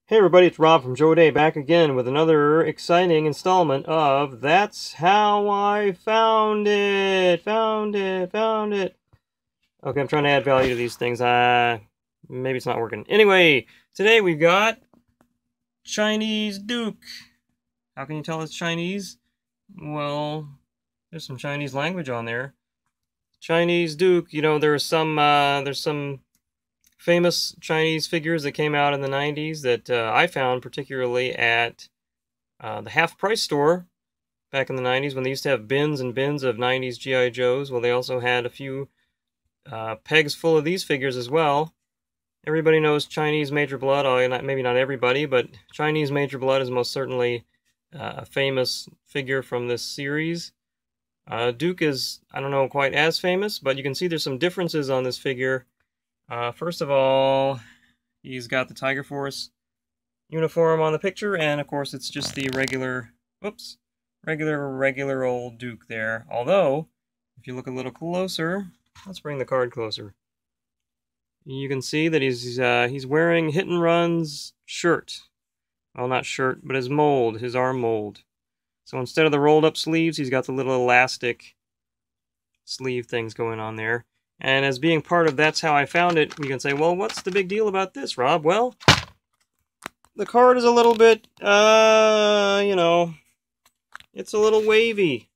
Hey everybody, it's Rob from Joe Day back again with another exciting installment of That's How I Found It! Found it! Okay, I'm trying to add value to these things. Maybe it's not working. Anyway, today we've got Chinese Duke. How can you tell it's Chinese? Well, there's some Chinese language on there. Chinese Duke, you know, there's some famous Chinese figures that came out in the 90s that I found particularly at the Half Price store back in the 90s when they used to have bins and bins of 90s G.I. Joes. Well, they also had a few pegs full of these figures as well. Everybody knows Chinese Major Blood. Maybe not everybody, but Chinese Major Blood is most certainly a famous figure from this series. Duke is, I don't know, quite as famous, but you can see there's some differences on this figure. First of all, he's got the Tiger Force uniform on the picture, and of course it's just the regular old Duke there. Although, if you look a little closer, let's bring the card closer. You can see that he's wearing Hit and Run's shirt. Well, not shirt, but his mold, his arm mold. So instead of the rolled up sleeves, he's got the little elastic sleeve things going on there. And as being part of That's How I Found It, we can say, well, what's the big deal about this, Rob? Well, the card is a little bit, you know, it's a little wavy.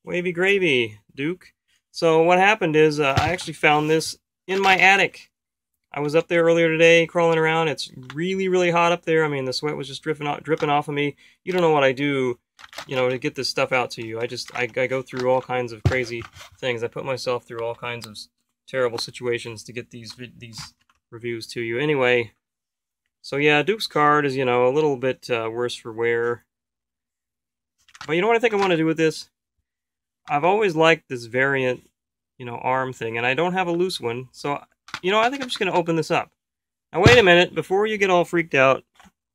Wavy gravy, Duke. So what happened is I actually found this in my attic. I was up there earlier today crawling around. It's really, really hot up there. I mean, the sweat was just dripping off of me. You don't know what I do, you know, to get this stuff out to you. I go through all kinds of crazy things. I put myself through all kinds of terrible situations to get these reviews to you. Anyway, so yeah, Duke's card is, you know, a little bit worse for wear. But you know what I think I want to do with this? I've always liked this variant, you know, arm thing, and I don't have a loose one, so, you know, I think I'm just going to open this up. Now, wait a minute, before you get all freaked out,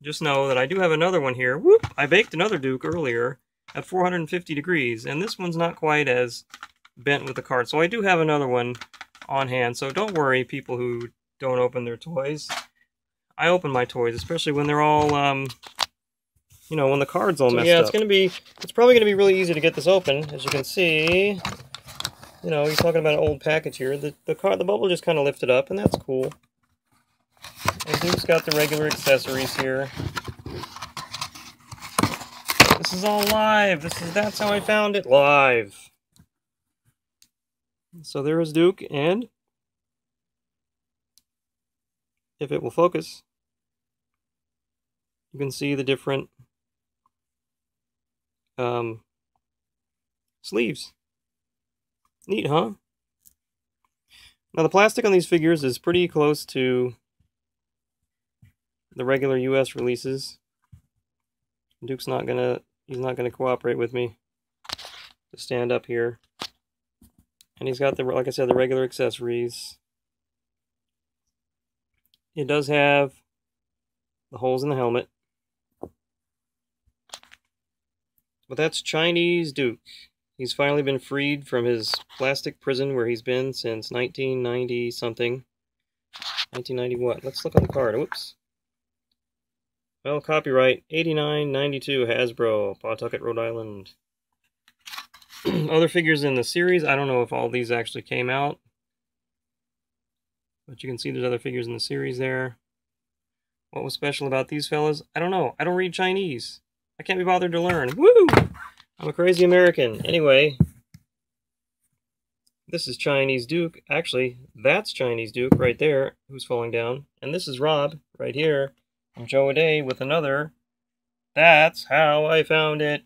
just know that I do have another one here. Whoop! I baked another Duke earlier at 450 degrees, and this one's not quite as bent with the card. So I do have another one on hand, so don't worry, people who don't open their toys. I open my toys, especially when they're all, you know, when the card's all messed up. Yeah, it's probably going to be really easy to get this open. As you can see, you know, you're talking about an old package here. The bubble just kind of lifted up, and that's cool. And Duke's got the regular accessories here. This is all live. That's How I Found It live. So there is Duke, and if it will focus, you can see the different sleeves. Neat, huh? Now the plastic on these figures is pretty close to the regular US releases. Duke's not gonna cooperate with me to stand up here. And he's got like I said, the regular accessories. It does have the holes in the helmet. But that's Chinese Duke. He's finally been freed from his plastic prison where he's been since 1990 something. 1990 what? Let's look on the card. Whoops. Well, copyright 8992 Hasbro, Pawtucket, Rhode Island. Other figures in the series, I don't know if all these actually came out. But you can see there's other figures in the series there. What was special about these fellas? I don't know. I don't read Chinese. I can't be bothered to learn. Woo! I'm a crazy American. Anyway, this is Chinese Duke. Actually, that's Chinese Duke right there, who's falling down. And this is Rob, right here, from Joe Day with another That's How I Found It.